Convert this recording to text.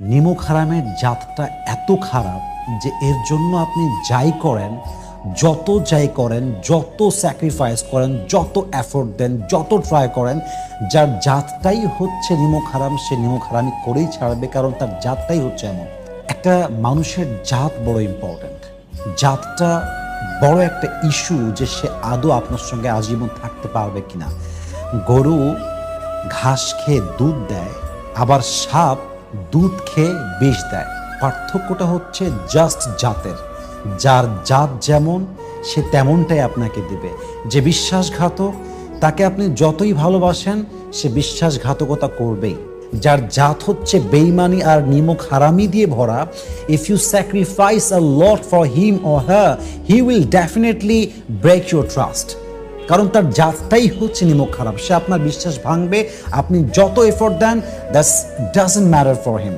নিমক হারামের জাতটা এত খারাপ যে এর জন্য আপনি যাই করেন, যত স্যাক্রিফাইস করেন, যত এফোর্ট দেন, যত ট্রাই করেন, যার জাতটাই হচ্ছে নিমক হারাম, সে নিমক হারামি করেই ছাড়বে, কারণ তার জাতটাই হচ্ছে এমন। একটা মানুষের জাত বড় ইম্পর্ট্যান্ট। জাতটা বড় একটা ইস্যু যে সে আদৌ আপনার সঙ্গে আজীবন থাকতে পারবে কিনা। গরু ঘাস খেয়ে দুধ দেয়, আবার সাপ দুধ খেয়ে বিষ দেয়। পার্থক্যটা হচ্ছে জাস্ট জাতের। যার জাত যেমন সে তেমনটাই আপনাকে দিবে। যে বিশ্বাসঘাতক তাকে আপনি যতই ভালোবাসেন সে বিশ্বাসঘাতকতা করবেই। যার জাত হচ্ছে বেইমানি আর নিমক হারামি দিয়ে ভরা, if you sacrifice a lot for him or her, he will definitely break your trust. কারণ তার জাতটাই হচ্ছে নিমক খারাপ। সে আপনার বিশ্বাস ভাঙবে, আপনি যত এফোর্ট দেন, that's doesn't matter for him.